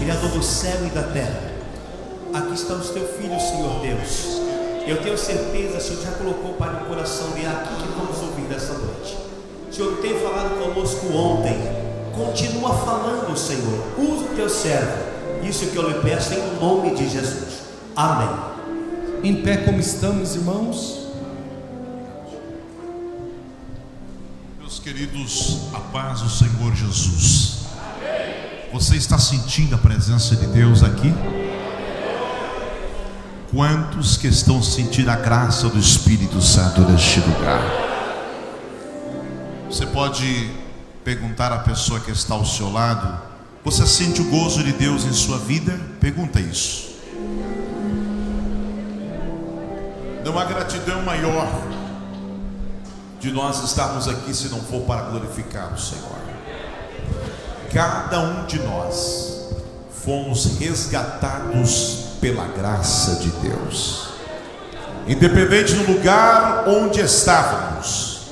Criador do céu e da terra, aqui estão os teus filhos, Senhor Deus. Eu tenho certeza, Senhor, já colocou, Pai, no coração de aqui que vamos ouvir nessa noite. Senhor, tem falado conosco ontem, continua falando, Senhor. Usa o teu servo. Isso que eu lhe peço em nome de Jesus. Amém. Em pé como estamos, irmãos. Meus queridos, a paz do Senhor Jesus. Você está sentindo a presença de Deus aqui? Quantos que estão sentindo a graça do Espírito Santo neste lugar? Você pode perguntar à pessoa que está ao seu lado: você sente o gozo de Deus em sua vida? Pergunta isso. Não há gratidão maior de nós estarmos aqui se não for para glorificar o Senhor. Cada um de nós fomos resgatados pela graça de Deus, independente do lugar onde estávamos,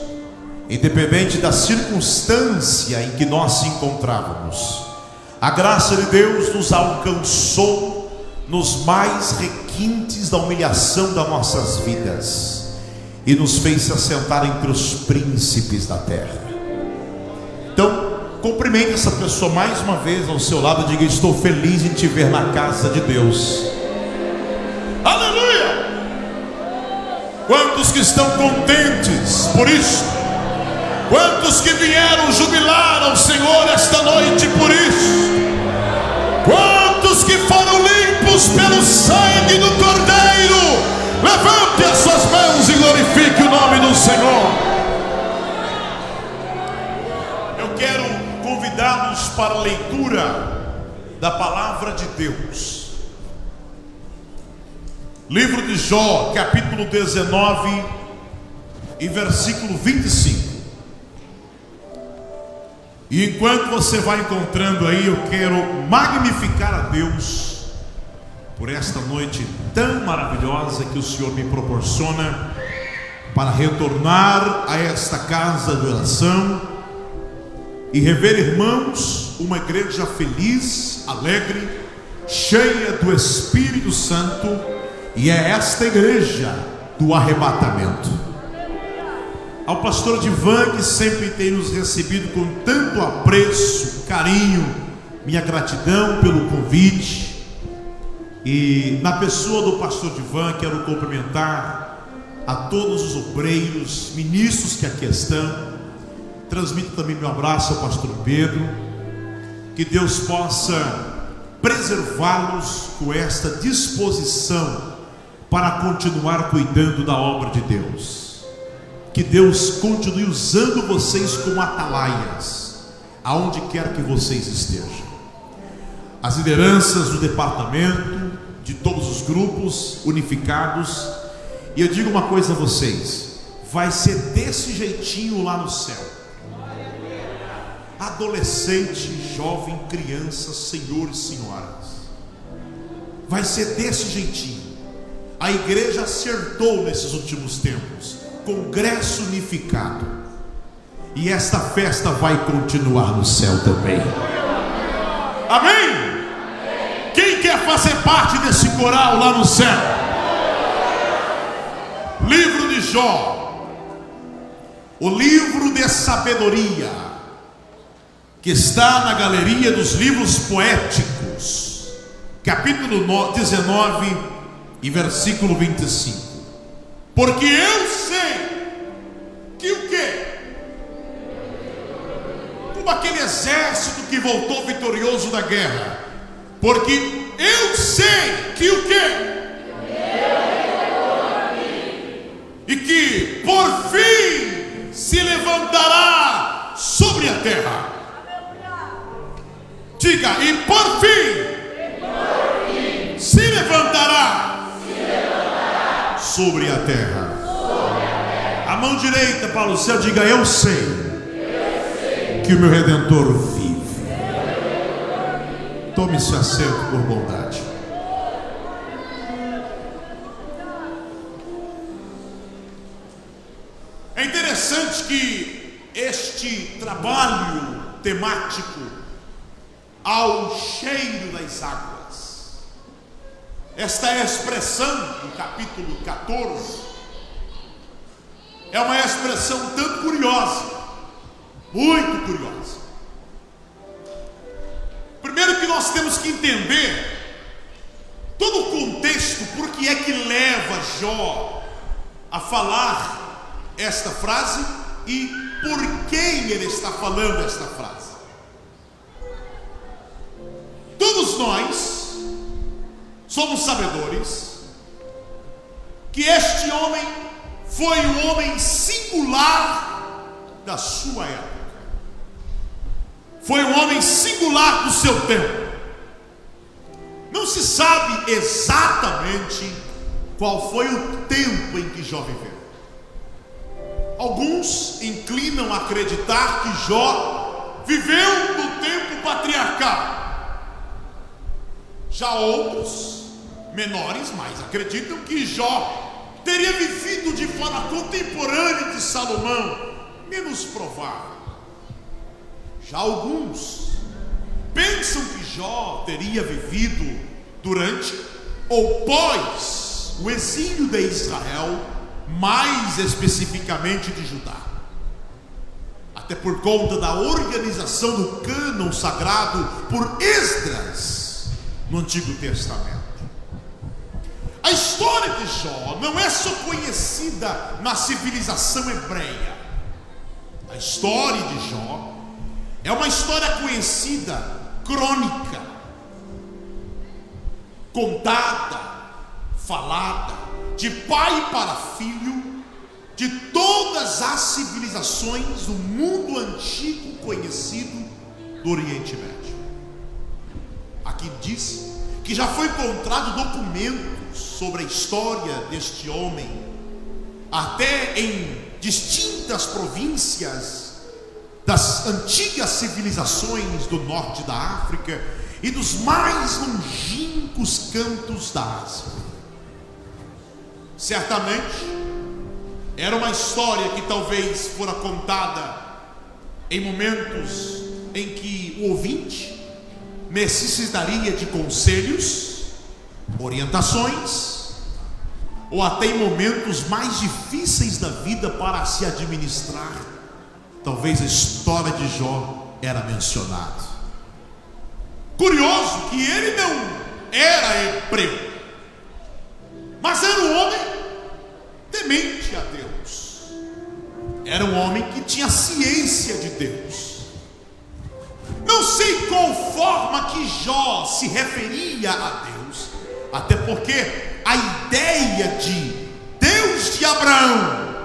independente da circunstância em que nós se encontrávamos. A graça de Deus nos alcançou nos mais requintes da humilhação das nossas vidas e nos fez se assentar entre os príncipes da terra. Então, cumprimente essa pessoa mais uma vez ao seu lado e diga: estou feliz em te ver na casa de Deus. Aleluia! Quantos que estão contentes por isso? Quantos que vieram jubilar ao Senhor esta noite por isso? Quantos que foram limpos pelo sangue do Cordeiro? Levante as suas mãos e glorifique o nome do Senhor. Eu quero convidá-los para a leitura da palavra de Deus. Livro de Jó, capítulo 19 e versículo 25. E enquanto você vai encontrando aí, eu quero magnificar a Deus por esta noite tão maravilhosa que o Senhor me proporciona para retornar a esta casa de oração e rever, irmãos, uma igreja feliz, alegre, cheia do Espírito Santo. E é esta igreja do arrebatamento. Ao pastor Divan, que sempre tem nos recebido com tanto apreço, carinho, minha gratidão pelo convite. E na pessoa do pastor Divan, quero cumprimentar a todos os obreiros, ministros que aqui estão. Transmito também meu abraço ao pastor Pedro. Que Deus possa preservá-los com esta disposição para continuar cuidando da obra de Deus. Que Deus continue usando vocês como atalaias, aonde quer que vocês estejam. As lideranças do departamento, de todos os grupos unificados. E eu digo uma coisa a vocês: vai ser desse jeitinho lá no céu. Adolescente, jovem, criança, senhor e senhoras, vai ser desse jeitinho. A igreja acertou nesses últimos tempos, congresso unificado, e esta festa vai continuar no céu também. Amém? Quem quer fazer parte desse coral lá no céu? Livro de Jó, o livro de sabedoria, que está na galeria dos livros poéticos, capítulo 19 e versículo 25. Porque eu sei que o quê? Como aquele exército que voltou vitorioso da guerra. Porque eu sei que o quê? E que por fim se levantará sobre a terra. Diga: e por fim se levantará sobre a terra. A mão direita para o céu, diga: eu sei que o meu Redentor vive. Tome esse assento por bondade. É interessante que este trabalho temático ao cheiro das águas. Esta é a expressão do capítulo 14. É uma expressão tanto curiosa, muito curiosa. Primeiro que nós temos que entender todo o contexto, por que é que leva Jó a falar esta frase e por quem ele está falando esta frase. Todos nós somos sabedores que este homem foi um homem singular da sua época. Foi um homem singular do seu tempo. Não se sabe exatamente qual foi o tempo em que Jó viveu. Alguns inclinam a acreditar que Jó viveu no tempo patriarcal. Já outros, menores, mas acreditam que Jó teria vivido de forma contemporânea de Salomão, menos provável. Já alguns pensam que Jó teria vivido durante ou pós o exílio de Israel, mais especificamente de Judá. Até por conta da organização do cânon sagrado por Esdras no Antigo Testamento. A história de Jó não é só conhecida na civilização hebreia. A história de Jó é uma história conhecida, crônica, contada, falada, de pai para filho, de todas as civilizações do mundo antigo conhecido do Oriente Médio. Aqui diz que já foi encontrado documentos sobre a história deste homem, até em distintas províncias das antigas civilizações do norte da África e dos mais longínquos cantos da Ásia. Certamente era uma história que talvez fora contada em momentos em que o ouvinte necessitaria de conselhos, orientações, ou até em momentos mais difíceis da vida para se administrar. Talvez a história de Jó era mencionada. Curioso que ele não era hebreu, mas era um homem temente a Deus. Era um homem que tinha ciência de Deus. Não sei qual forma que Jó se referia a Deus, até porque a ideia de Deus de Abraão,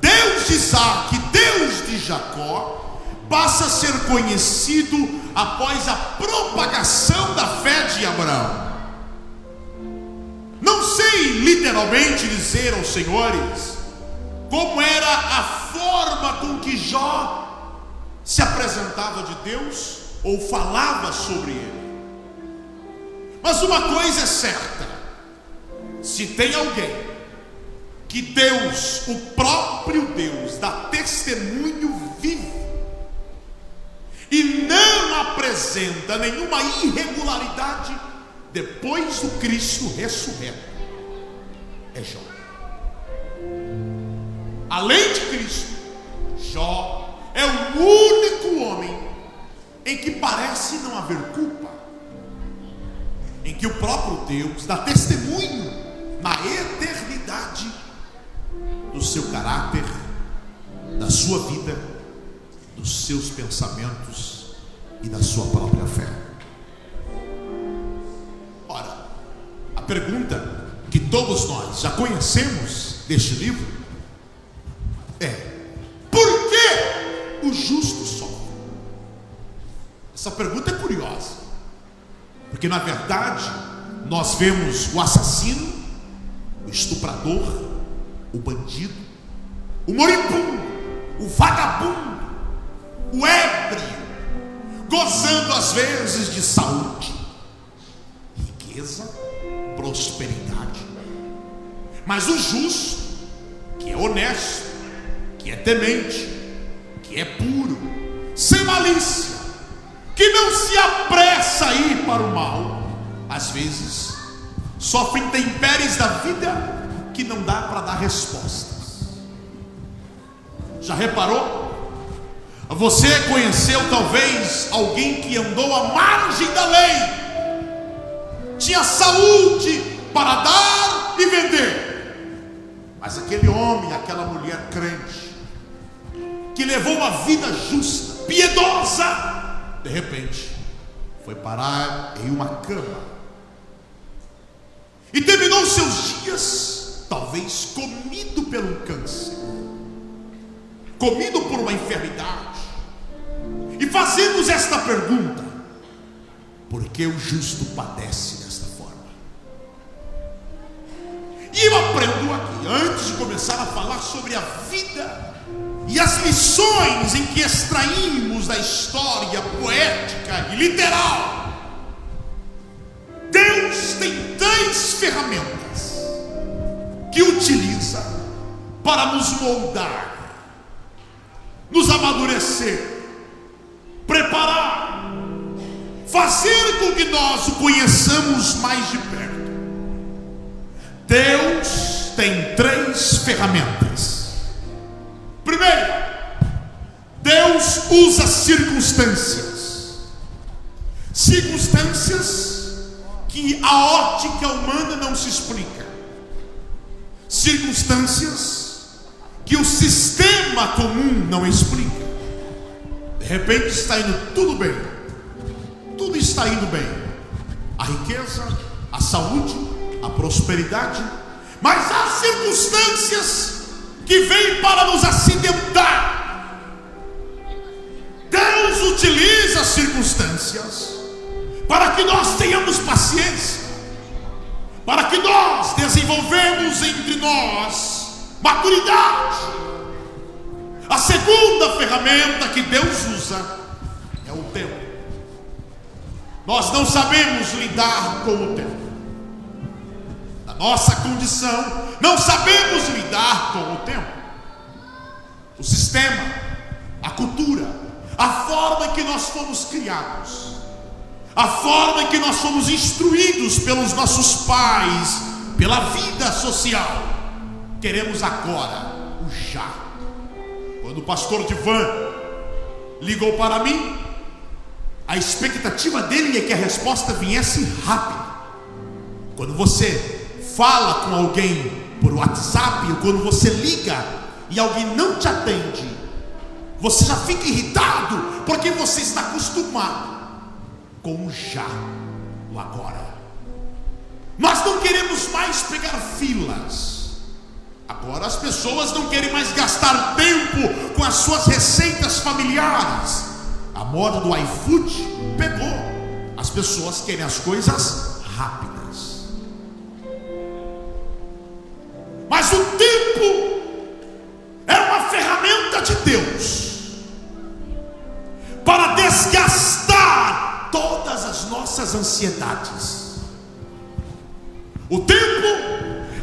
Deus de Isaac, Deus de Jacó, passa a ser conhecido após a propagação da fé de Abraão. Não sei literalmente dizer aos senhores como era a forma com que Jó se apresentava de Deus ou falava sobre ele. Mas uma coisa é certa: se tem alguém que Deus, o próprio Deus, dá testemunho vivo e não apresenta nenhuma irregularidade depois do Cristo ressurreto, é Jó. Além de Cristo, Jó é o único homem em que parece não haver culpa, em que o próprio Deus dá testemunho na eternidade do seu caráter, da sua vida, dos seus pensamentos e da sua própria fé. Ora, a pergunta que todos nós já conhecemos deste livro é: por que o justo sofre? Essa pergunta é curiosa, porque na verdade nós vemos o assassino, o estuprador, o bandido, o moribundo, o vagabundo, o ébrio, gozando às vezes de saúde, riqueza, prosperidade. Mas o justo, que é honesto, que é temente, que é puro, sem malícia, que não se apressa a ir para o mal, às vezes sofre intempéries da vida que não dá para dar respostas. Já reparou? Você conheceu talvez alguém que andou à margem da lei, tinha saúde para dar e vender, mas aquele homem, aquela mulher crente, que levou uma vida justa, piedosa, de repente foi parar em uma cama e terminou seus dias talvez comido pelo câncer, comido por uma enfermidade. E fazemos esta pergunta: por que o justo padece desta forma? E eu aprendo aqui, antes de começar a falar sobre a vida e as lições em que extraímos da história poética e literal, Deus tem 3 ferramentas que utiliza para nos moldar, nos amadurecer, preparar, fazer com que nós o conheçamos mais de perto. Deus tem 3 ferramentas. Primeiro, Deus usa circunstâncias que a ótica humana não se explica, circunstâncias que o sistema comum não explica. De repente está indo tudo bem, tudo está indo bem, a riqueza, a saúde, a prosperidade, mas há circunstâncias que vêm para nos acidentar. Deus utiliza as circunstâncias para que nós tenhamos paciência, para que nós desenvolvemos entre nós maturidade. A segunda ferramenta que Deus usa é o tempo. Nós não sabemos lidar com o tempo. Na nossa condição, não sabemos lidar com o tempo. O sistema, a cultura, a forma em que nós fomos criados, a forma em que nós fomos instruídos pelos nossos pais, pela vida social, queremos agora o já. Quando o pastor Divan ligou para mim, a expectativa dele é que a resposta viesse rápido. Quando você fala com alguém por WhatsApp, ou quando você liga e alguém não te atende, você já fica irritado, porque você está acostumado com o já, o agora. Nós não queremos mais pegar filas. Agora as pessoas não querem mais gastar tempo com as suas receitas familiares. A moda do iFood pegou. As pessoas querem as coisas rápidas. Mas o tempo é uma ferramenta de Deus para desgastar todas as nossas ansiedades. O tempo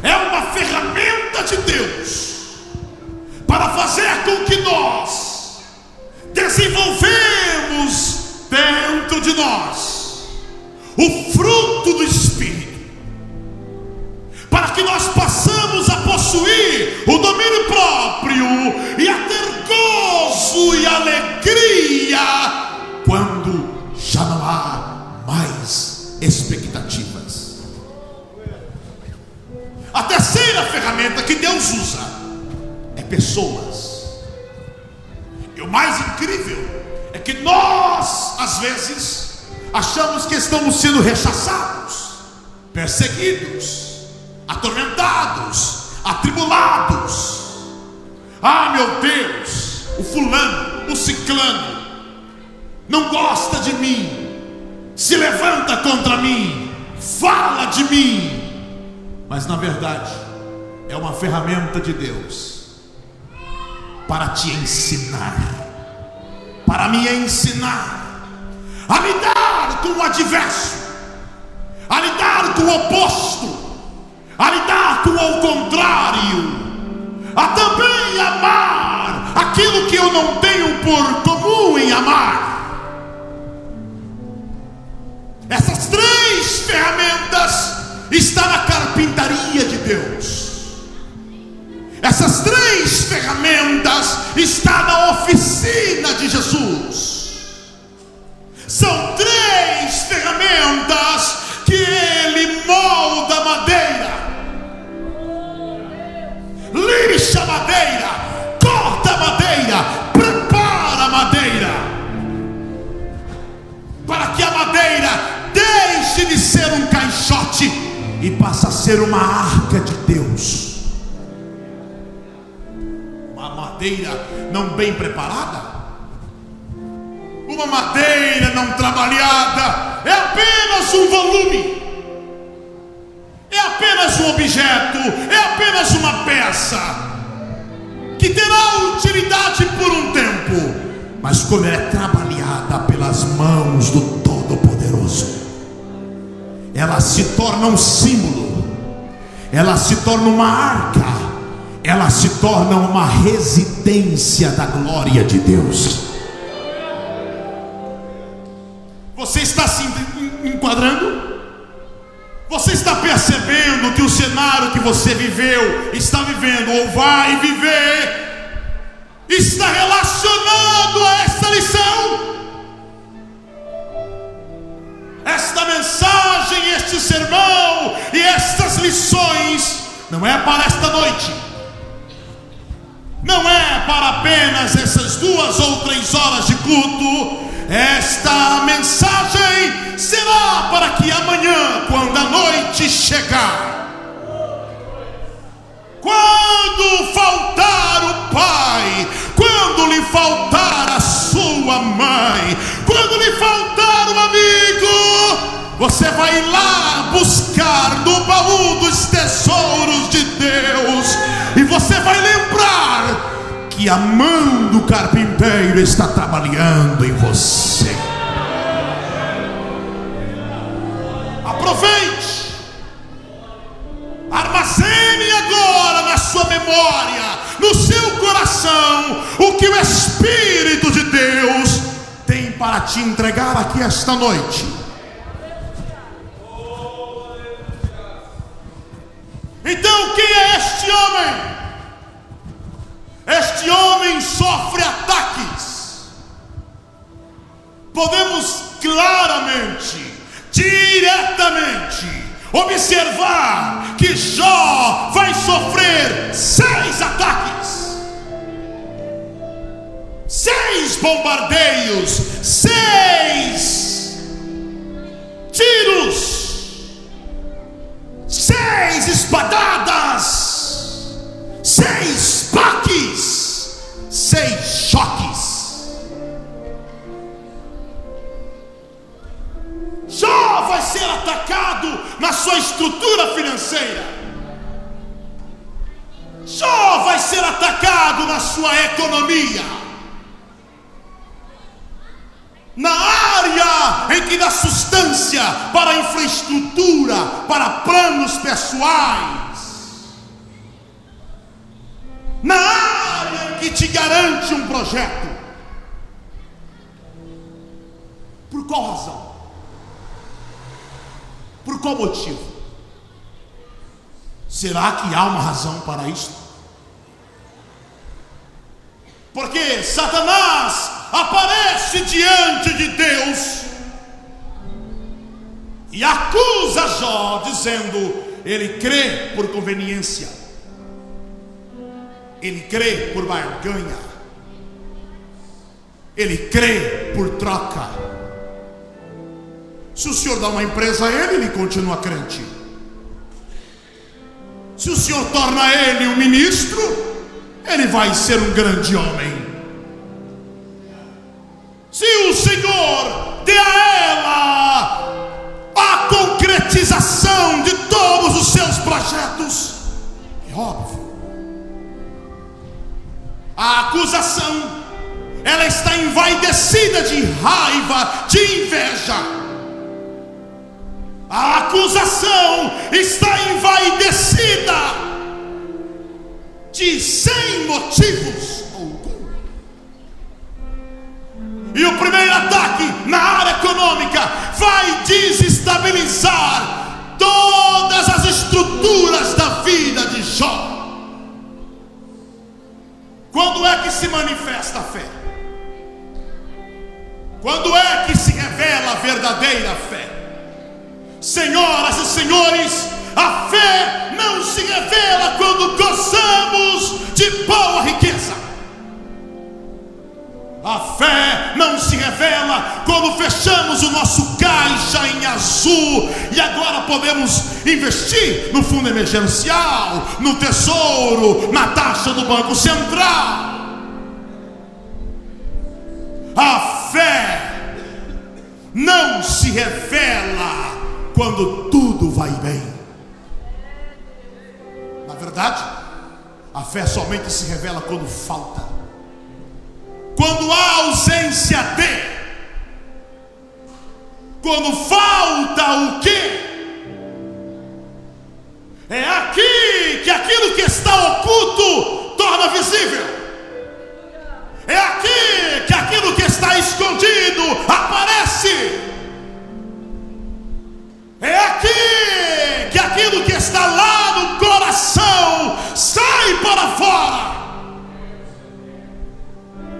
é uma ferramenta de Deus para fazer com que nós desenvolvemos dentro de nós o fruto do Espírito, para que nós possamos a possuir o domínio próprio e a ter gozo e alegria quando já não há mais expectativas. A terceira ferramenta que Deus usa é pessoas. E o mais incrível é que nós, às vezes, achamos que estamos sendo rechaçados, perseguidos, atormentados, atribulados. Ah, meu Deus, o fulano, o ciclano não gosta de mim, se levanta contra mim, fala de mim. Mas na verdade é uma ferramenta de Deus para te ensinar, para me ensinar a lidar com o adverso, a lidar com o oposto, a lidar com o contrário, a também amar aquilo que eu não tenho por comum em amar. Essas três ferramentas estão na carpintaria de Deus. Essas três ferramentas estão na oficina de Jesus. São três ferramentas que Ele molda a madeira, lixa a madeira, corta a madeira, prepara a madeira, para que a madeira deixe de ser um caixote e passe a ser uma arca de Deus. Uma madeira não bem preparada, uma madeira não trabalhada, é apenas um volume, é apenas um objeto, é apenas uma peça que terá utilidade por um tempo, mas quando é trabalhada pelas mãos do Todo-Poderoso, ela se torna um símbolo, ela se torna uma arca, ela se torna uma residência da glória de Deus. Você está se enquadrando? Você está percebendo que o cenário que você viveu, está vivendo ou vai viver, está relacionado a esta lição? Esta mensagem, este sermão e estas lições não é para esta noite, não é para apenas essas 2 ou 3 horas de culto. Esta mensagem será para que amanhã, quando a noite chegar, quando faltar o pai, quando lhe faltar a sua mãe, quando lhe faltar um amigo, você vai lá buscar no baú dos tesouros de Deus, e você vai lembrar que a mão do carpinteiro está trabalhando em você. Aproveite, armazene agora na sua memória, no seu coração, o que o Espírito de Deus tem para te entregar aqui esta noite. Então, quem é este homem? Este homem sofre ataques. Podemos claramente, diretamente observar que Jó vai sofrer 6 ataques, 6 bombardeios, 6 tiros, 6 espadadas, 6 baques, 6 choques. Jó vai ser atacado na sua estrutura financeira. Jó vai ser atacado na sua economia, na área em que dá sustância para a infraestrutura, para planos pessoais, na área em que te garante um projeto. Por qual razão? Por qual motivo? Será que há uma razão para isso? Porque Satanás aparece diante de Deus e acusa Jó, dizendo: ele crê por conveniência, ele crê por barganha, ele crê por troca. Se o senhor dá uma empresa a ele, ele continua crente. Se o senhor torna ele um ministro, ele vai ser um grande homem. Se o Senhor der a ela a concretização de todos os seus projetos, é óbvio, a acusação, ela está envaidecida de raiva, de inveja. A acusação está envaidecida de sem motivos algum. E o primeiro ataque na área econômica vai desestabilizar todas as estruturas da vida de Jó. Quando é que se manifesta a fé? Quando é que se revela a verdadeira fé? Senhoras e senhores, a fé não se revela quando gozamos de boa riqueza. A fé não se revela quando fechamos o nosso caixa em azul e agora podemos investir no fundo emergencial, no tesouro, na taxa do Banco Central. A fé não se revela quando tudo vai bem. Na verdade, a fé somente se revela quando falta. Quando há ausência de, quando falta o quê? É aqui que aquilo que está oculto torna visível. É aqui que aquilo que está escondido aparece. É aqui que aquilo que está lá no coração sai para fora.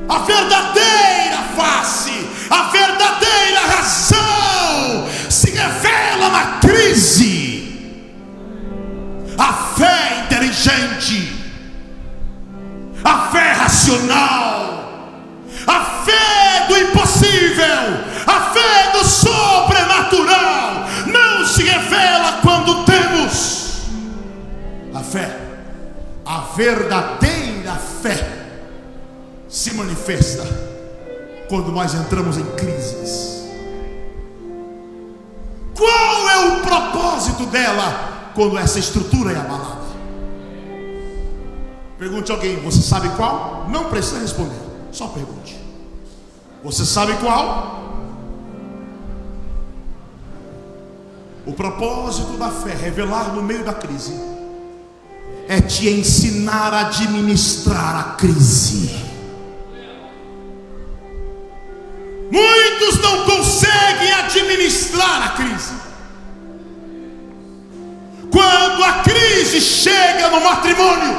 A verdadeira face, a verdadeira razão se revela na crise. A fé inteligente, a fé racional, a fé do impossível, a fé do sobrenatural não se revela quando temos a fé. A verdadeira fé se manifesta quando nós entramos em crises. Qual é o propósito dela quando essa estrutura é abalada? Pergunte a alguém: você sabe qual? Não precisa responder, só pergunte. Você sabe qual? O propósito da fé, revelar no meio da crise, é te ensinar a administrar a crise. Muitos não conseguem administrar a crise. Quando a crise chega no matrimônio,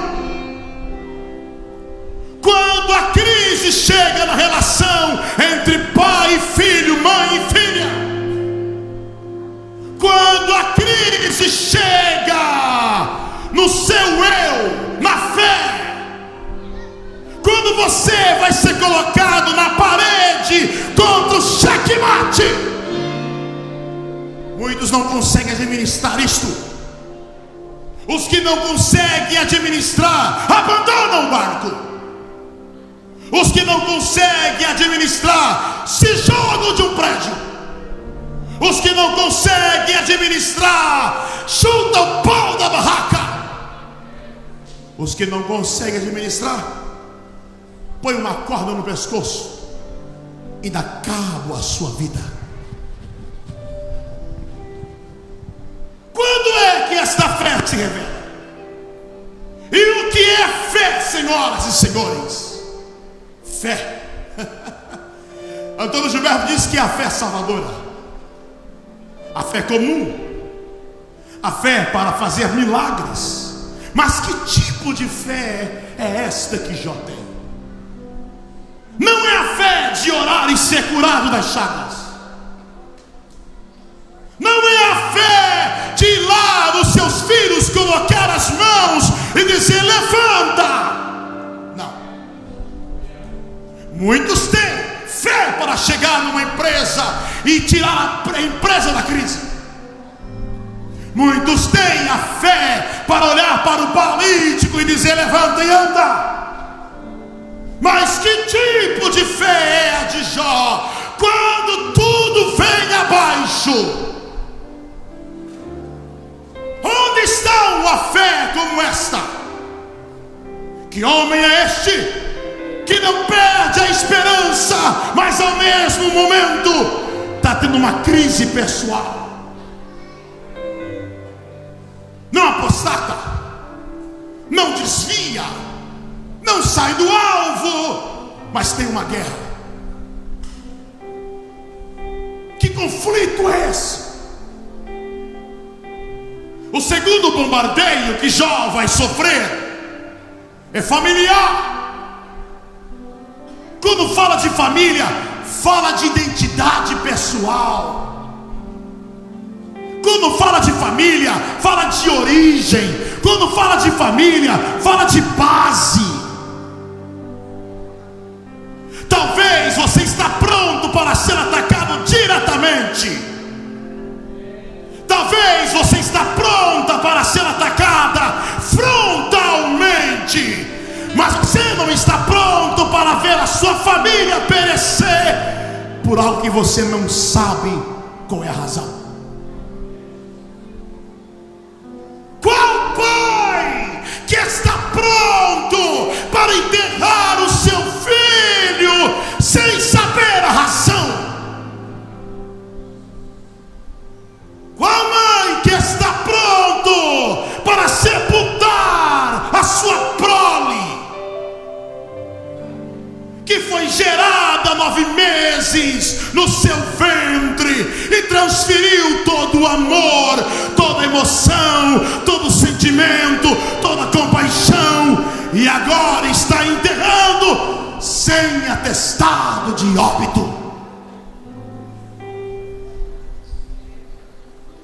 quando a crise chega na relação entre pai e filho, mãe e filha, quando a crise chega no seu eu, na fé, quando você vai ser colocado na parede contra o checkmate, muitos não conseguem administrar isto. Os que não conseguem administrar, abandonam o barco. Os que não conseguem administrar, se jogam de um prédio. Os que não conseguem administrar, chutam o pau da barraca. Os que não conseguem administrar, põe uma corda no pescoço e dá cabo à sua vida. Quando é que esta fé se revela? E o que é fé, senhoras e senhores? Fé. Antônio Gilberto disse que a fé é salvadora, a fé comum, a fé para fazer milagres. Mas que tipo de fé é esta que Jó tem? Não é a fé de orar e ser curado das chagas. Não é a fé de ir lá nos seus filhos, colocar as mãos e dizer: levanta. Não. Muitos têm fé para chegar numa empresa e tirar a empresa da crise. Muitos têm a fé para olhar para o paralítico e dizer: levanta e anda. Mas que tipo de fé é a de Jó? Quando tudo vem abaixo, onde está uma fé como esta? Que homem é este que não perde a esperança, mas ao mesmo momento está tendo uma crise pessoal? Não apostata, não desvia, não sai do alvo, mas tem uma guerra. Que conflito é esse? O segundo bombardeio que Jó vai sofrer é familiar. Quando fala de família, fala de identidade pessoal. Quando fala de família, fala de origem. Quando fala de família, fala de base. Talvez você está pronto para ser atacado diretamente. Talvez você está pronta para ser atacada frontalmente. Mas você não está pronto para ver a sua família perecer por algo que você não sabe qual é a razão. Qual pai que está pronto para enterrar o seu filho sem saber a razão? Qual mãe que está pronto para sepultar a sua prole, que foi gerada 9 meses no seu ventre e transferiu todo o amor, toda a emoção, todo o sentimento, toda a compaixão, e agora está enterrando sem atestado de óbito?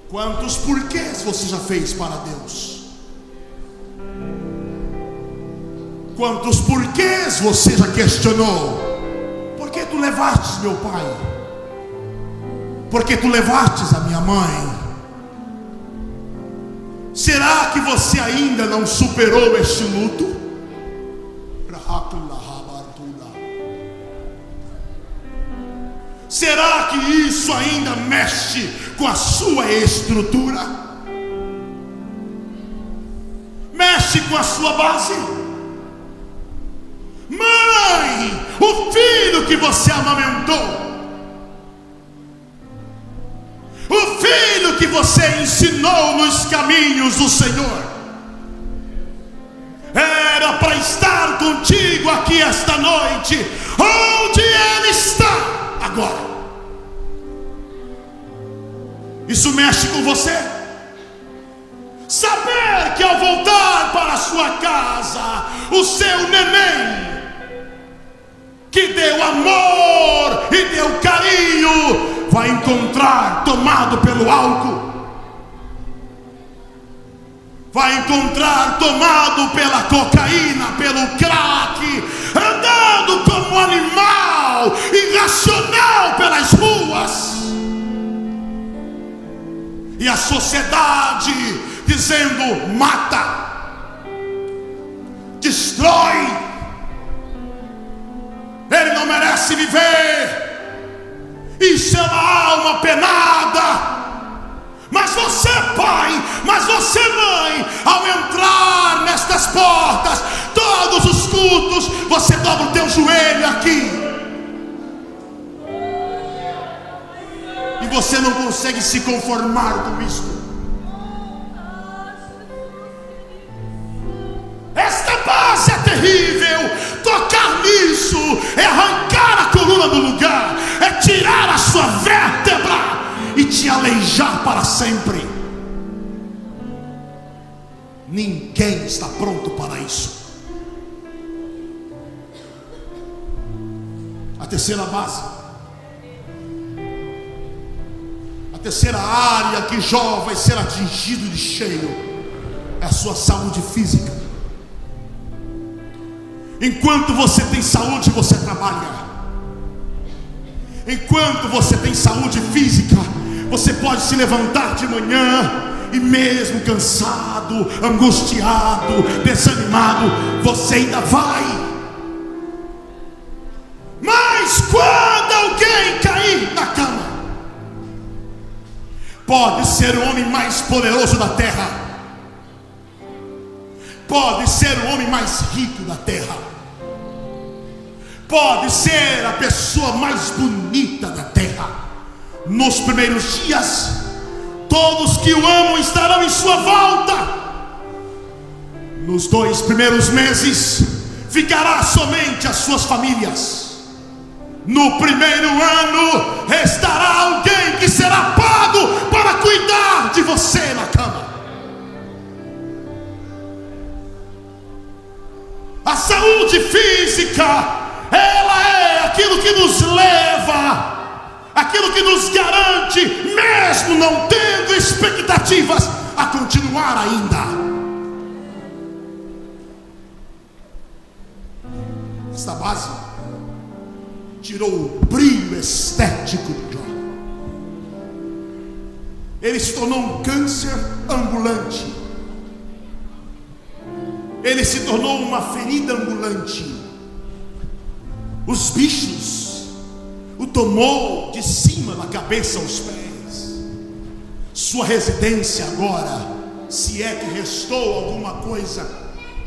Quantos porquês você já fez para Deus? Quantos porquês você já questionou? Por que tu levastes meu pai? Por que tu levastes a minha mãe? Será que você ainda não superou este luto? Será que isso ainda mexe com a sua estrutura? Mexe com a sua base? Mãe, o filho que você amamentou, o filho que você ensinou nos caminhos do Senhor, era para estar contigo aqui esta noite. Onde ele está agora? Isso mexe com você? Saber que ao voltar para a sua casa, o seu neném, que deu amor e deu carinho, vai encontrar tomado pelo álcool, vai encontrar tomado pela cocaína, pelo crack, andando como um animal irracional pelas ruas, e a sociedade dizendo: mata, destrói, ele não merece viver, isso é uma alma penada. Mas você, pai, mas você, mãe, ao entrar nestas portas, todos os cultos, você dobra o teu joelho aqui, e você não consegue se conformar com isso. Esta base é terrível. Tocar nisso é arrancar a coluna do lugar, é tirar a sua vértebra e te aleijar para sempre. Ninguém está pronto para isso. A terceira base, a terceira área que Jó vai ser atingido de cheio é a sua saúde física. Enquanto você tem saúde, você trabalha. Enquanto você tem saúde física, você pode se levantar de manhã e mesmo cansado, angustiado, desanimado, você ainda vai. Mas quando alguém cair na cama, pode ser o homem mais poderoso da terra, pode ser o homem mais rico da terra, pode ser a pessoa mais bonita da terra. Nos primeiros dias, todos que o amam estarão em sua volta. Nos 2 primeiros meses, ficará somente as suas famílias. No primeiro ano estará alguém que será pago para cuidar de você na cama. A saúde física, ela é aquilo que nos leva, aquilo que nos garante, mesmo não tendo expectativas, a continuar ainda. Esta base tirou o brilho estético de Jó. Ele se tornou um câncer ambulante. Ele se tornou uma ferida ambulante. Os bichos o tomou de cima da cabeça aos pés. Sua residência agora, se é que restou alguma coisa,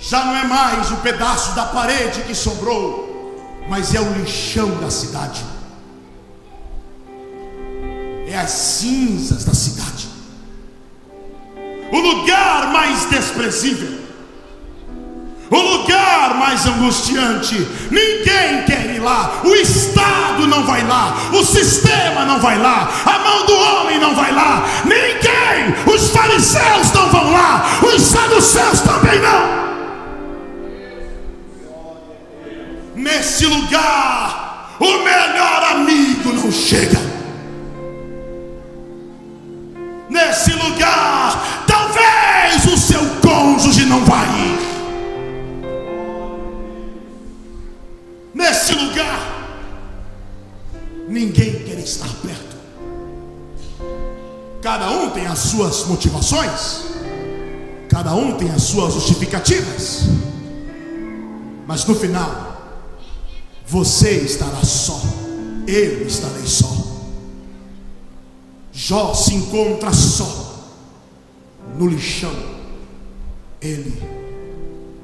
já não é mais o pedaço da parede que sobrou, mas é o lixão da cidade. É as cinzas da cidade. O lugar mais desprezível, o lugar mais angustiante. Ninguém quer ir lá. O Estado não vai lá, o sistema não vai lá, a mão do homem não vai lá. Ninguém. Os fariseus não vão lá, os saduceus também não. Nesse lugar, o melhor amigo não chega. Nesse lugar, talvez o seu cônjuge não vai ir. Nesse lugar, ninguém quer estar perto. Cada um tem as suas motivações, cada um tem as suas justificativas, mas no final, você estará só, eu estarei só. Jó se encontra só no lixão, ele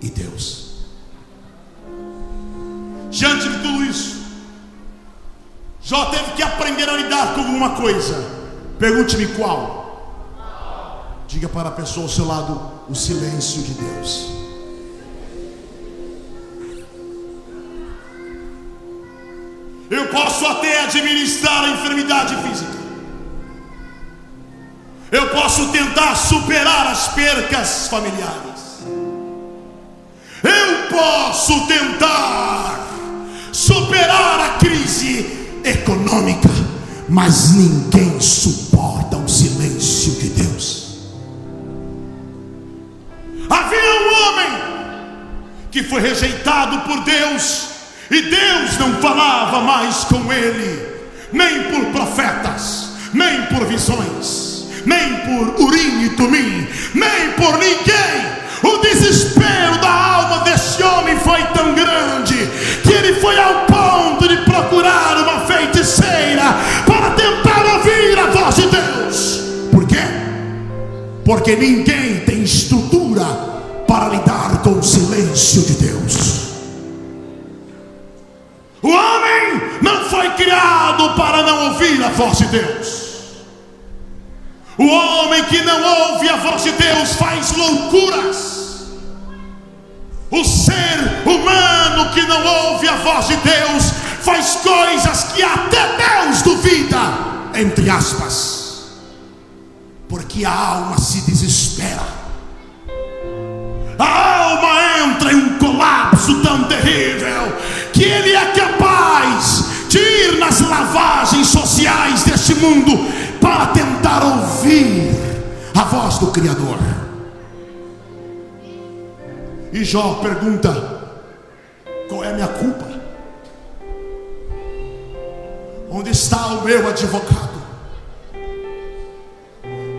e Deus. Diante de tudo isso, Jó teve que aprender a lidar com alguma coisa. Pergunte-me qual. Diga para a pessoa ao seu lado: o silêncio de Deus. Eu posso até administrar a enfermidade física, eu posso tentar superar as percas familiares, eu posso tentar superar a crise econômica, mas ninguém suporta o silêncio de Deus. Havia um homem que foi rejeitado por Deus, e Deus não falava mais com ele, nem por profetas, nem por visões, nem por Urim e Tumim, nem por ninguém. O desespero da alma desse homem foi tão grande que ele foi ao ponto de procurar uma feiticeira para tentar ouvir a voz de Deus. Por quê? Porque ninguém tem estrutura para lidar com o silêncio de Deus. O homem não foi criado para não ouvir a voz de Deus. O homem que não ouve a voz de Deus faz loucuras. O ser humano que não ouve a voz de Deus faz coisas que até Deus duvida, entre aspas, porque a alma se desespera. A alma entra em um colapso tão terrível que ele é capaz de ir nas lavagens sociais deste mundo para tentar ouvir a voz do Criador. E Jó pergunta: qual é a minha culpa? Onde está o meu advogado?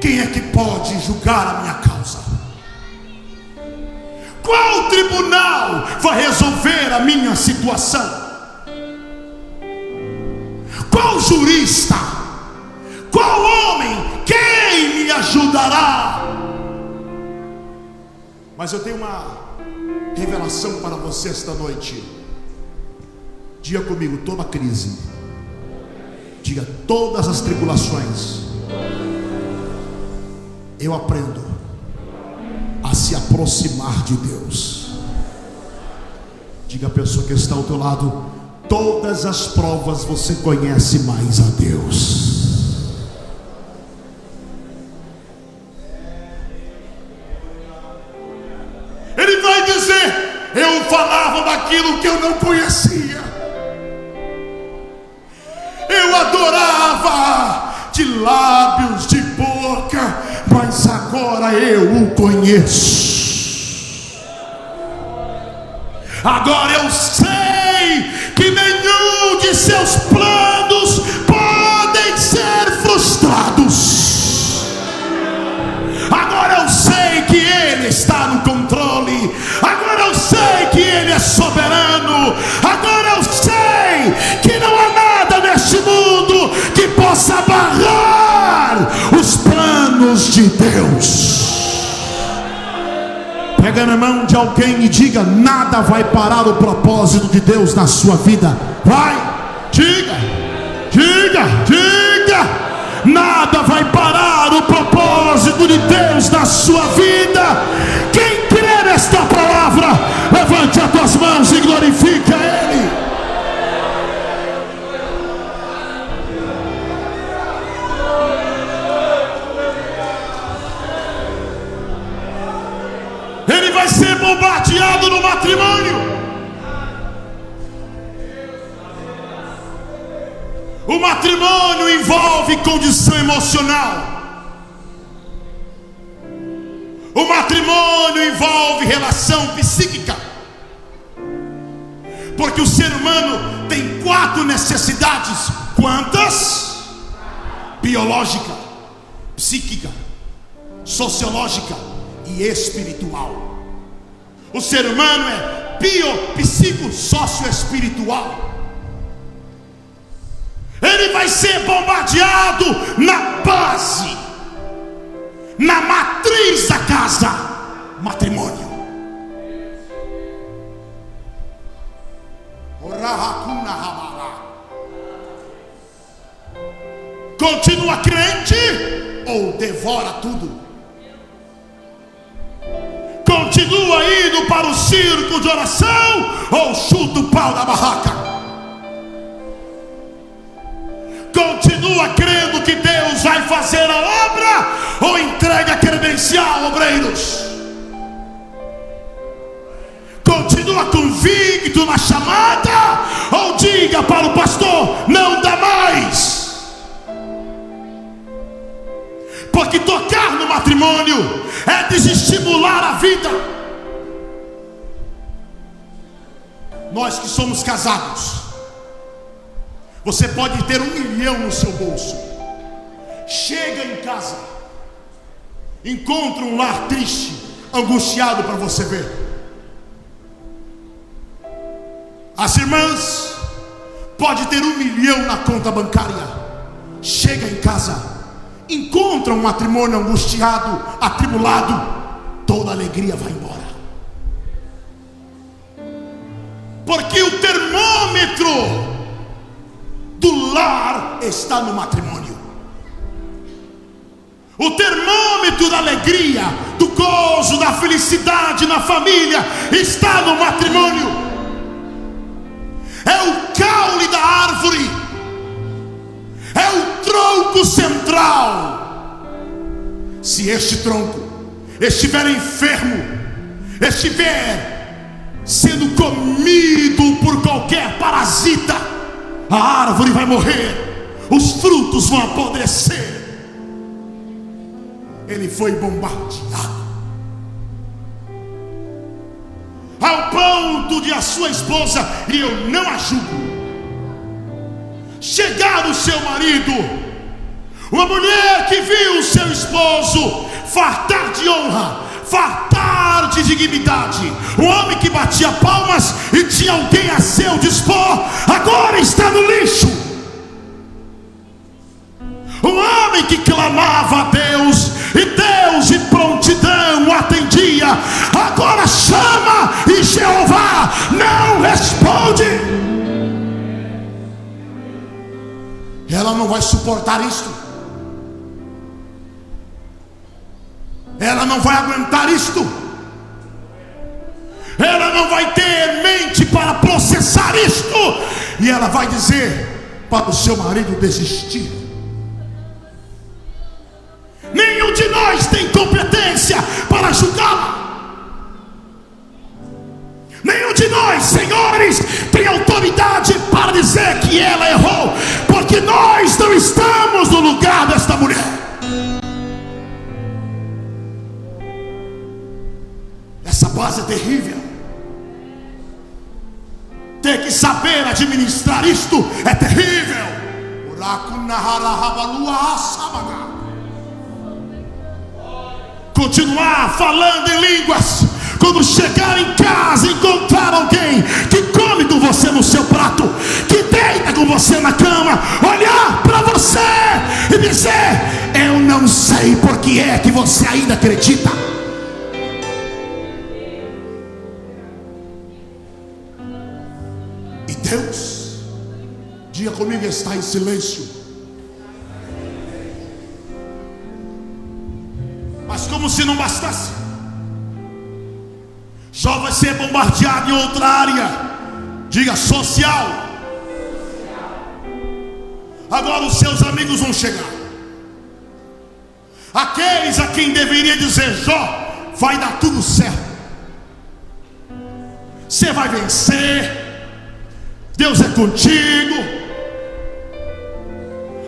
Quem é que pode julgar a minha causa? Qual tribunal vai resolver a minha situação? Qual jurista? Qual homem? Quem me ajudará? Mas eu tenho uma revelação para você esta noite. Diga comigo: toda crise. Diga: todas as tribulações. Eu aprendo a se aproximar de Deus. Diga à pessoa que está ao teu lado: todas as provas você conhece mais a Deus. Ele vai dizer: eu falava daquilo que eu não conhecia, eu adorava de lábios, de boca, mas agora eu o conheço. Agora eu sei que nenhum de seus planos podem ser frustrados. Agora eu sei que Ele está no controle. Agora eu sei que Ele é soberano. Agora eu sei que não há nada neste mundo que possa barrar os planos de Deus. Pega na mão de alguém e diga: nada vai parar o propósito de Deus na sua vida. Vai, diga, diga, diga: nada vai parar o propósito de Deus na sua vida. Quem crê nesta palavra, levante as tuas mãos e glorifique a Ele. Ele vai ser bombardeado no matrimônio. O matrimônio envolve condição emocional. O matrimônio envolve relação psíquica. Porque o ser humano tem 4 necessidades. Quantas? Biológica, psíquica, sociológica e espiritual. O ser humano é bio-psico-socio-espiritual. Ele vai ser bombardeado na base, na matriz da casa, matrimônio. Continua crente ou devora tudo? Continua indo para o circo de oração ou chuta o pau da barraca? Continua crendo que Deus vai fazer a obra ou entrega credencial, obreiros? Continua convicto na chamada ou diga para o pastor: não dá mais? Porque tocar no matrimônio é desestimular a vida. Nós que somos casados, você pode ter 1 milhão no seu bolso, chega em casa, encontra um lar triste, angustiado para você ver. As irmãs pode ter 1 milhão na conta bancária, chega em casa, encontra um matrimônio angustiado, atribulado, toda a alegria vai embora. Porque o termômetro do lar está no matrimônio. O termômetro da alegria, do gozo, da felicidade na família está no matrimônio. É o caule da árvore, é o tronco central. Se este tronco estiver enfermo, estiver sendo comido por qualquer parasita, a árvore vai morrer, os frutos vão apodrecer. Ele foi bombardeado ao ponto de a sua esposa, e eu não a julgo, chegar no seu marido, uma mulher que viu o seu esposo fartar de honra, fartar de dignidade, um homem que batia palmas e tinha alguém a seu dispor, agora está no lixo. Um homem que clamava a Deus, e Deus de prontidão o atendia, agora chama e Jeová não responde. Ela não vai suportar isto, ela não vai aguentar isto, ela não vai ter mente para processar isto, e ela vai dizer para o seu marido desistir. Nenhum de nós tem competência para julgá-la. Nenhum de nós, senhores, tem autoridade para dizer que ela errou, porque nós não estamos no lugar desta mulher. Essa base é terrível. Ter que saber administrar isto é terrível. Continuar falando em línguas. Quando chegar em casa, encontrar alguém que come com você no seu prato, que deita com você na cama, olhar para você e dizer: eu não sei por que é que você ainda acredita. E Deus, diga comigo, está em silêncio. Mas como se não bastasse, Jó vai ser bombardeado em outra área. Diga: social. Agora os seus amigos vão chegar, aqueles a quem deveria dizer: Jó, vai dar tudo certo, você vai vencer, Deus é contigo.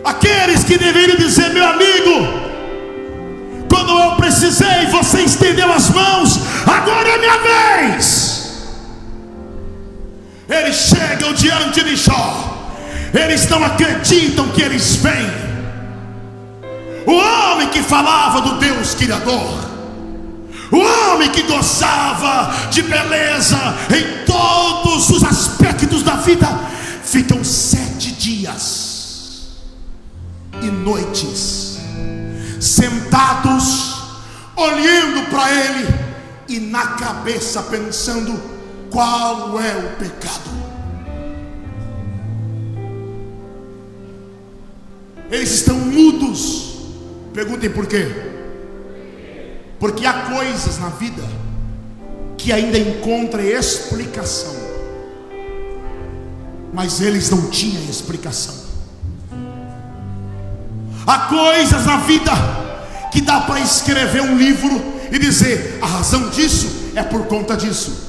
Aqueles que deveriam dizer: meu amigo, quando eu precisei, você estendeu as mãos, agora é minha vez. Eles chegam diante de Jó, eles não acreditam que eles vêm. O homem que falava do Deus Criador, o homem que gozava de beleza em todos os aspectos da vida, ficam 7 dias e noites sentados, olhando para ele e na cabeça pensando: qual é o pecado? Eles estão mudos. Perguntem por quê? Porque há coisas na vida que ainda encontram explicação, mas eles não tinham explicação. Há coisas na vida que dá para escrever um livro e dizer: a razão disso é por conta disso,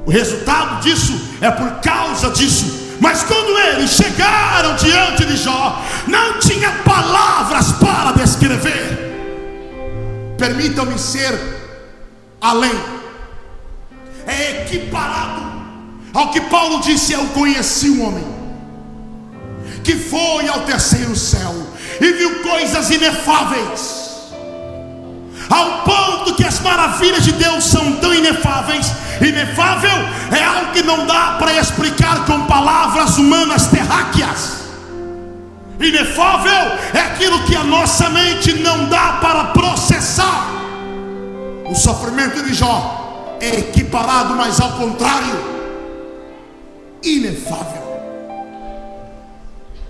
o resultado disso é por causa disso. Mas quando eles chegaram diante de Jó, não tinha palavras para descrever. Permitam-me ser além, é equiparado ao que Paulo disse: eu conheci um homem que foi ao terceiro céu e viu coisas inefáveis, ao ponto que as maravilhas de Deus são tão inefáveis. Inefável é algo que não dá para explicar com palavras humanas terráqueas. Inefável é aquilo que a nossa mente não dá para processar. O sofrimento de Jó é equiparado, mas ao contrário, inefável.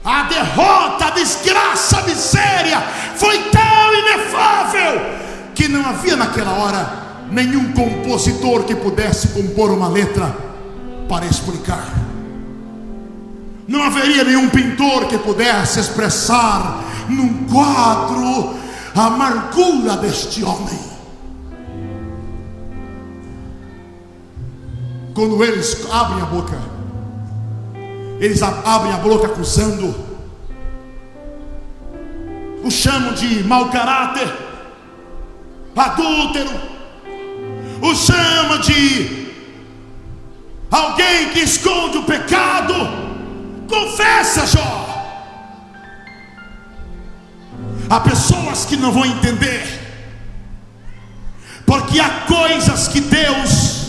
A derrota, a desgraça, a miséria foi tão inefável que não havia naquela hora nenhum compositor que pudesse compor uma letra para explicar. Não haveria nenhum pintor que pudesse expressar num quadro a amargura deste homem. Quando eles abrem a boca, eles abrem a boca acusando, o chamam de mau caráter, adúltero, o chama de alguém que esconde o pecado. Confessa, Jó. Há pessoas que não vão entender, porque há coisas que Deus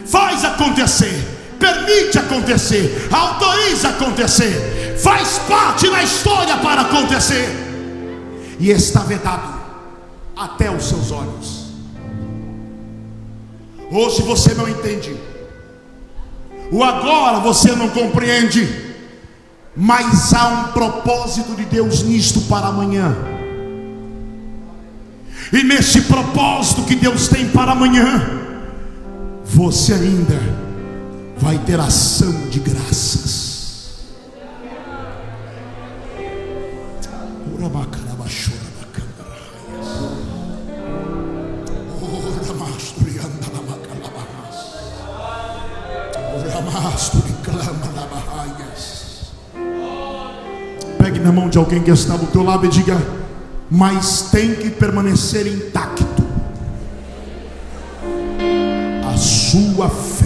faz acontecer, permite acontecer, autoriza acontecer, faz parte da história para acontecer, e está vedado até os seus olhos. Hoje você não entende, o agora você não compreende, mas há um propósito de Deus nisto para amanhã. E nesse propósito que Deus tem para amanhã, você ainda vai ter ação de graças. Pegue na mão de alguém que está do teu lado e diga: mas tem que permanecer intacto a sua fé.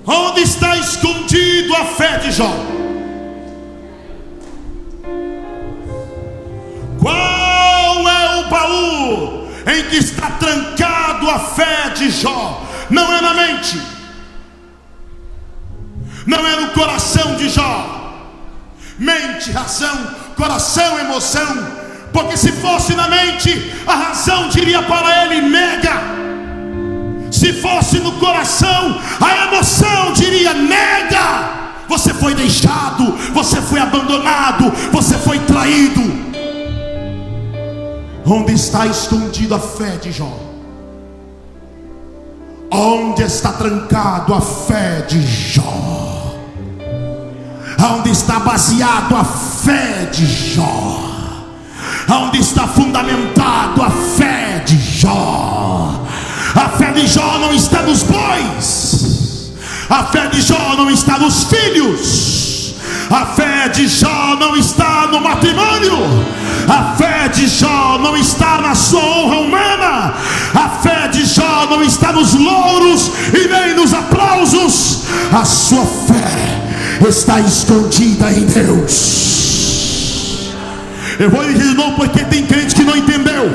Onde está escondido a fé de Jó? Qual é o baú em que está trancado a fé de Jó? Não é na mente, não é no coração de Jó. Mente, razão, coração, emoção. Porque se fosse na mente, a razão diria para ele: nega. Se fosse no coração, a emoção diria: nega. Você foi deixado, você foi abandonado, você foi traído. Onde está escondido a fé de Jó? Onde está trancado a fé de Jó? Onde está baseado a fé de Jó? Onde está fundamentado a fé de Jó? A fé de Jó não está nos bois, a fé de Jó não está nos filhos, a fé de Jó não está no matrimônio, a fé de Jó não está na sua honra humana, a fé de Jó não está nos louros e nem nos aplausos. A sua fé está escondida em Deus. Eu vou dizer de novo porque tem crente que não entendeu.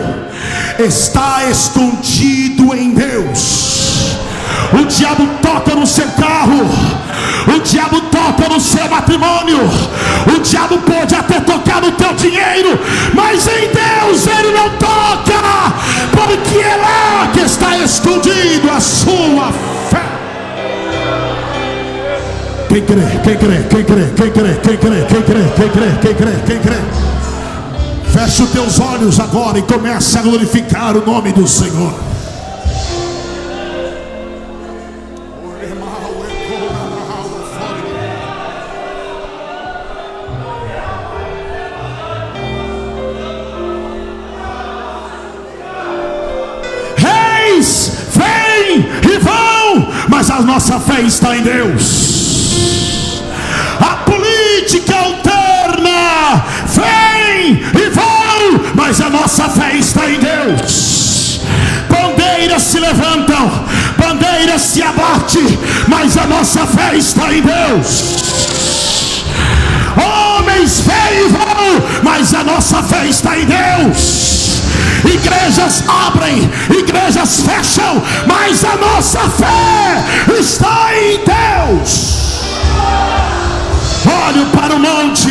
Está escondido em Deus. O diabo toca no seu carro, o diabo toca no seu matrimônio, o diabo pode até tocar no teu dinheiro, mas em Deus ele não toca, porque é lá que está escondido a sua fé. Quem crê, quem crê, quem crê, quem crê, quem crê, quem crê, quem crê, quem crê, quem crê, feche os teus olhos agora e comece a glorificar o nome do Senhor. Reis vêm e vão, mas a nossa fé está em Deus. A política alterna vem e vão, mas a nossa fé está em Deus. Bandeiras se levantam, bandeiras se abatem, mas a nossa fé está em Deus. Homens vêm e vão, mas a nossa fé está em Deus. Igrejas abrem, igrejas fecham, mas a nossa fé está em Deus. Olho para o monte,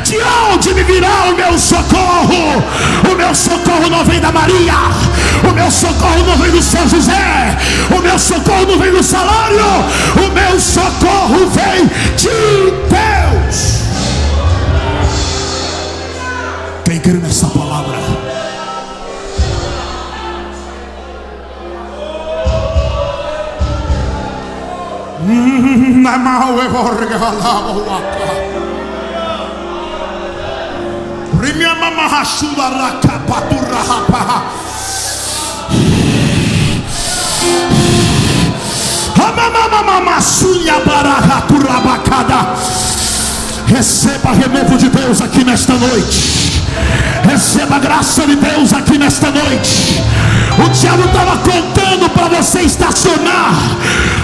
de onde me virá o meu socorro? O meu socorro não vem da Maria, o meu socorro não vem do São José, o meu socorro não vem do salário, o meu socorro vem de Deus. Quem crê nessa palavra? Receba renovo de Deus aqui nesta noite. Receba a graça de Deus aqui nesta noite. O diabo estava contando para você estacionar.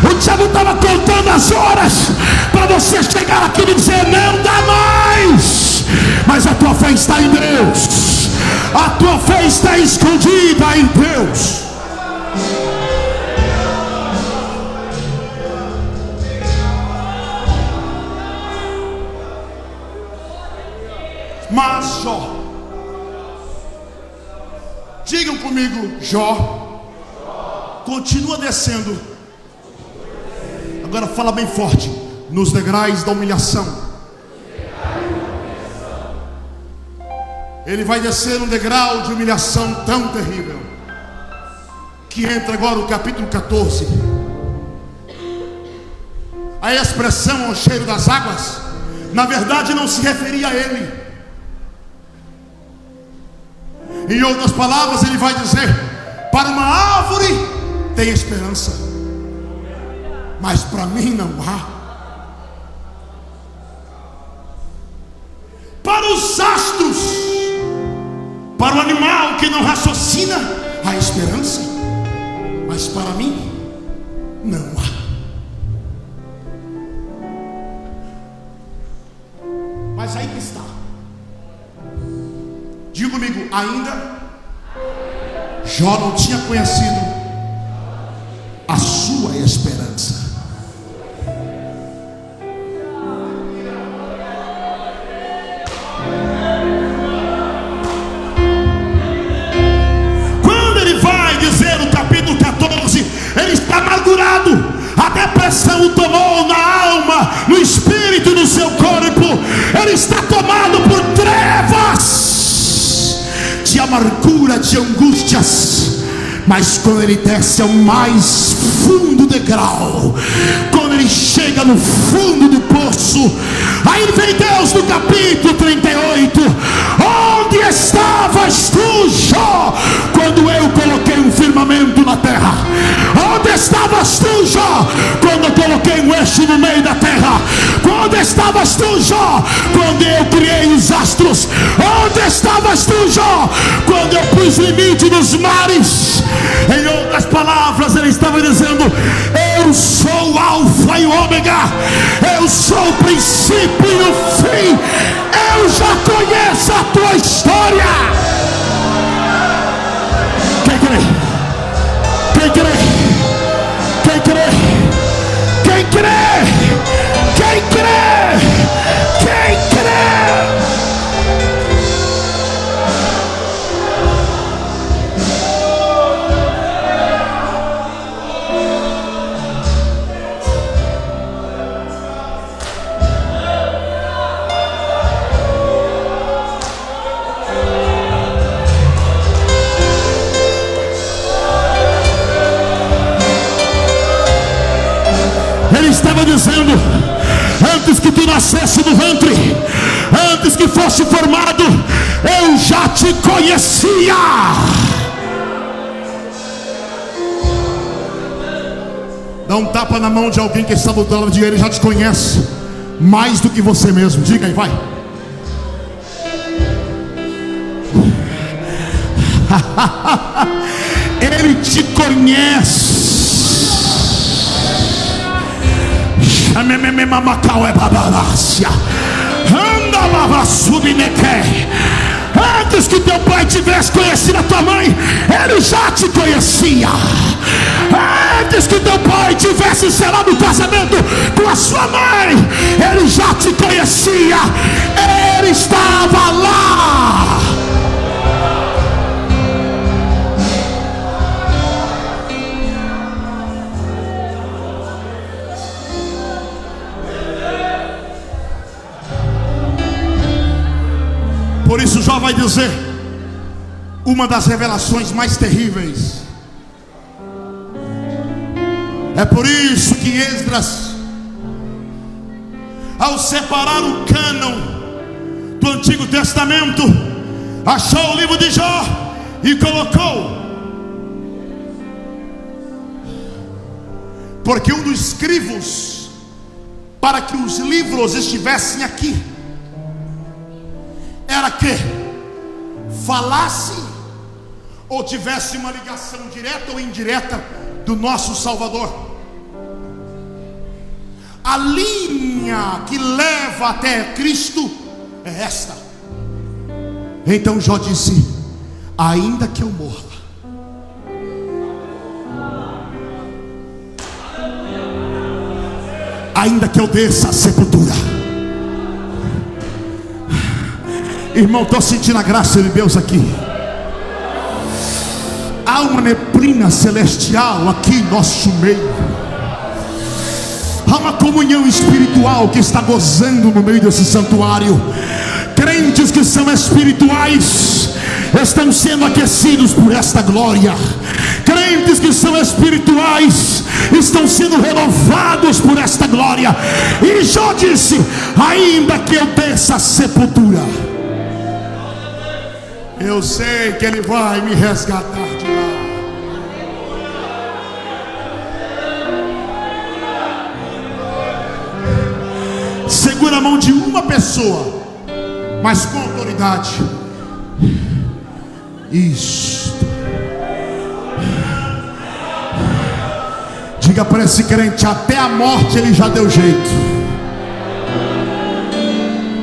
O diabo estava contando as horas para você chegar aqui e dizer: não dá mais. Mas a tua fé está em Deus. A tua fé está escondida em Deus. Mas Jó, digam comigo, Jó continua descendo. Agora fala bem forte: nos degraus da humilhação. Ele vai descer um degrau de humilhação tão terrível. que entra agora no capítulo 14. A expressão ao cheiro das águas, na verdade não se referia a ele. Em outras palavras, ele vai dizer: para uma árvore tem esperança, mas para mim não há. Para os astros, para o animal que não raciocina, há esperança, mas para mim não há. Mas aí que está. Diga comigo, ainda Jó não tinha conhecido a sua esperança. Quando ele vai dizer no capítulo 14, ele está amargurado, a depressão o tomou na alma, no espírito e no seu corpo. Ele está tomado por trevas de amargura, de angústias. Mas quando ele desce ao mais fundo degrau, quando ele chega no fundo do poço, aí vem Deus no capítulo 38: onde estavas tu, Jó, quando eu coloquei um firmamento na terra? Onde estavas tu, Jó, quando eu coloquei um eixo no meio da terra? Onde estavas tu, Jó, quando eu criei os astros? Onde estavas tu, Jó, quando eu pus limite nos mares? Em outras palavras, ele estava dizendo: eu sou o Alfa e o Ômega, eu sou o princípio e o fim, eu já conheço a tua história. Quem crê? Quem crê? Quem crê? Quem crê? Quem crê? Quem crê? Ele estava dizendo: antes que tu nascesse no ventre, antes que fosse formado, eu já te conhecia. Dá um tapa na mão de alguém que está do lado de ele: já te conhece mais do que você mesmo. Diga aí, vai. Ele te conhece. Antes que teu pai tivesse conhecido a tua mãe, ele já te conhecia. Antes que teu pai tivesse selado o casamento com a sua mãe, ele já te conhecia. Ele estava lá. Por isso Jó vai dizer uma das revelações mais terríveis. É por isso que Esdras, ao separar o cânon do Antigo Testamento, achou o livro de Jó e colocou. Porque um dos escrivos, para que os livros estivessem aqui, era que falasse ou tivesse uma ligação direta ou indireta do nosso Salvador. A linha que leva até Cristo é esta. Então Jó disse: ainda que eu morra, ainda que eu desça a sepultura. Irmão, estou sentindo a graça de Deus aqui. Há uma neblina celestial aqui em nosso meio. Há uma comunhão espiritual que está gozando no meio desse santuário. Crentes que são espirituais estão sendo aquecidos por esta glória. Crentes que são espirituais estão sendo renovados por esta glória. E Jó disse: ainda que eu desça a sepultura, eu sei que Ele vai me resgatar de lá. Segura a mão de uma pessoa, mas com autoridade. Isso. Diga para esse crente: até a morte ele já deu jeito.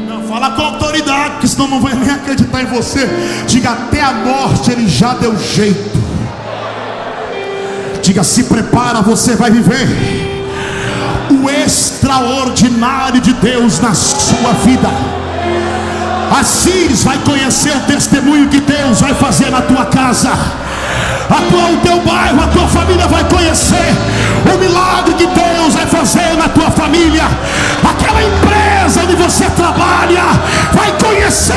Não, fala com autoridade, porque senão não vai nem acreditar em você. Diga: até a morte ele já deu jeito. Diga: se prepara, você vai viver o extraordinário de Deus na sua vida. Assis vai conhecer o testemunho que Deus vai fazer na tua casa. O teu bairro, a tua família vai conhecer o milagre que Deus vai fazer na tua família. Aquela empresa onde você trabalha vai conhecer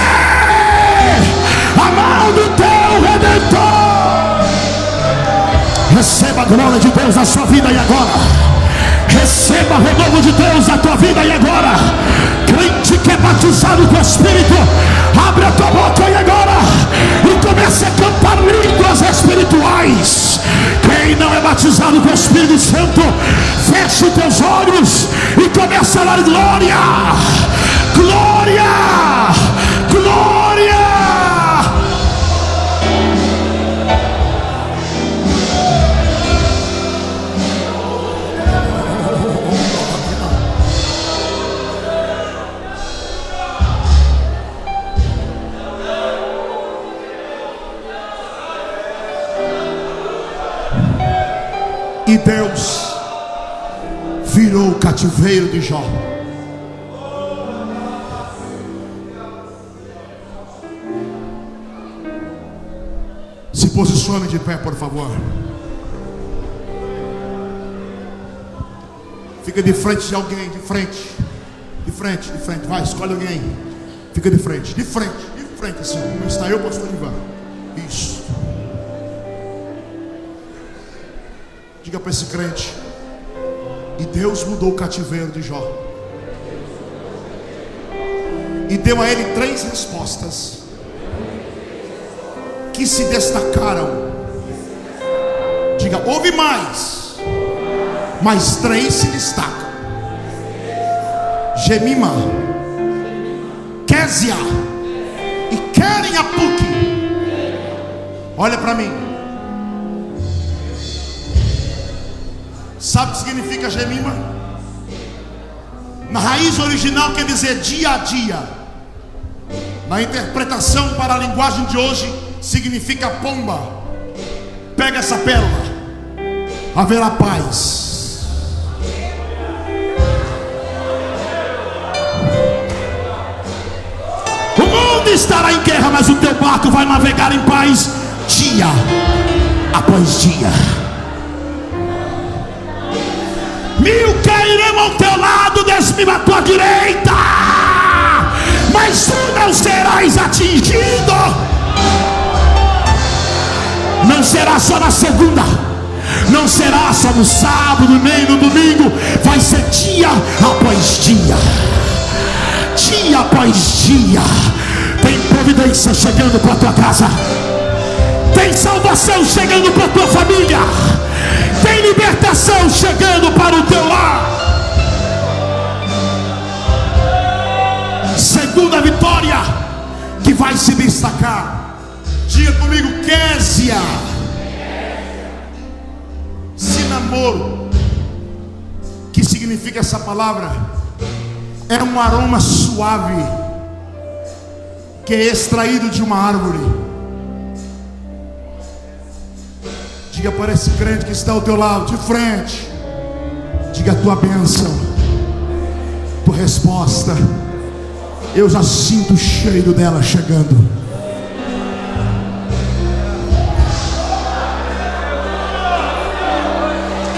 a mão do teu Redentor. Receba a glória de Deus na sua vida e agora. Receba o renovo de Deus na tua vida e agora. Crente que é batizado com o Espírito, abre a tua boca e agora, e comece a cantar línguas espirituais. Quem não é batizado com o Espírito Santo, feche os teus olhos e comece a dar glória, glória, glória. E Deus virou o cativeiro de Jó. Se posicione de pé, por favor. Fica de frente de alguém, de frente. De frente, de frente. Vai, escolhe alguém. Fica de frente, assim. Como está eu, pastor Ivan? Isso. Diga para esse crente: e Deus mudou o cativeiro de Jó. E deu a ele 3 respostas que se destacaram. Diga: houve mais, mas 3 se destacam: Gemima, Késia e Querem Apuque. Olha para mim. Sabe o que significa Gemima? Na raiz original quer dizer dia a dia. Na interpretação para a linguagem de hoje significa pomba. Pega essa pérola, haverá paz. O mundo estará em guerra, mas o teu barco vai navegar em paz dia após dia. 1000 cairão ao teu lado, 10.000 à tua direita, mas tu não serás atingido. Não será só na segunda, não será só no sábado, nem no domingo. Vai ser dia após dia, dia após dia. Tem providência chegando para a tua casa, tem salvação chegando para a tua família, tem libertação chegando para o teu lar. Segunda vitória que vai se destacar. Diga comigo: Késia. Cinamoro, que significa essa palavra, é um aroma suave que é extraído de uma árvore. Diga para esse crente que está ao teu lado, de frente. Diga: a tua bênção, tua resposta, eu já sinto o cheiro dela chegando.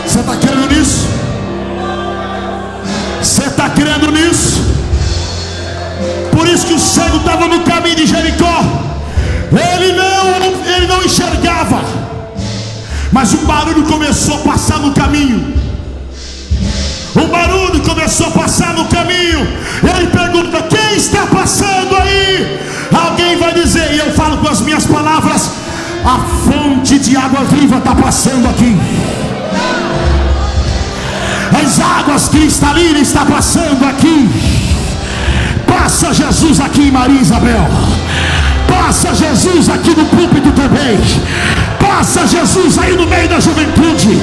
Você está crendo nisso? Você está crendo nisso? Por isso que o cego estava no caminho de Jericó. Ele não Mas um barulho começou a passar no caminho. Um barulho começou a passar no caminho. Ele pergunta: quem está passando aí? Alguém vai dizer, e eu falo com as minhas palavras: a fonte de água viva está passando aqui. As águas cristalinas estão passando aqui. Passa Jesus aqui, Maria Isabel. Passa Jesus aqui no púlpito também. Passa Jesus aí no meio da juventude.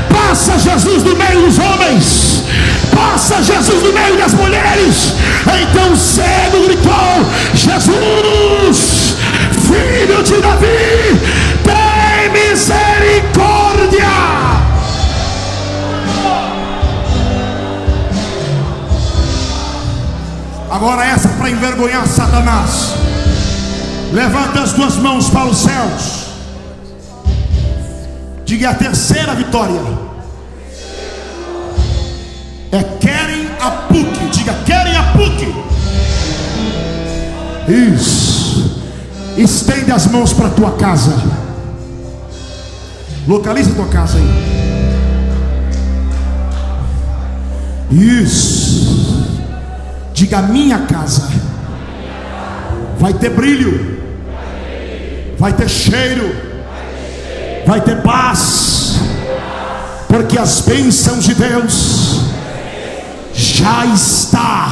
Passa Jesus no meio dos homens. Passa Jesus no meio das mulheres. Então cedo gritou: Jesus, filho de Davi, tem misericórdia. Agora essa para envergonhar Satanás. Levanta as duas mãos para os céus. Diga: a terceira vitória é querem a PUC. Diga: querem a PUC. Isso. Estende as mãos para a tua casa. Localiza a tua casa aí. Isso. Diga: minha casa vai ter brilho, vai ter cheiro, vai ter paz, porque as bênçãos de Deus já está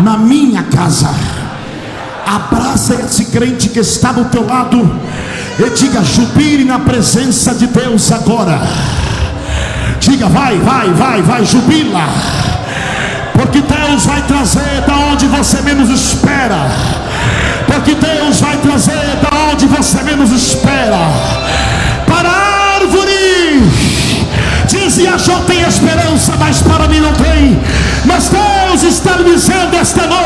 na minha casa. Abraça esse crente que está do teu lado e diga: jubile na presença de Deus agora. Diga: vai, jubila, porque Deus vai trazer da onde você menos espera. Porque Deus vai trazer da onde você menos espera. Para a árvore dizia Jó: tem esperança, mas para mim não tem. Mas Deus está me dizendo esta noite: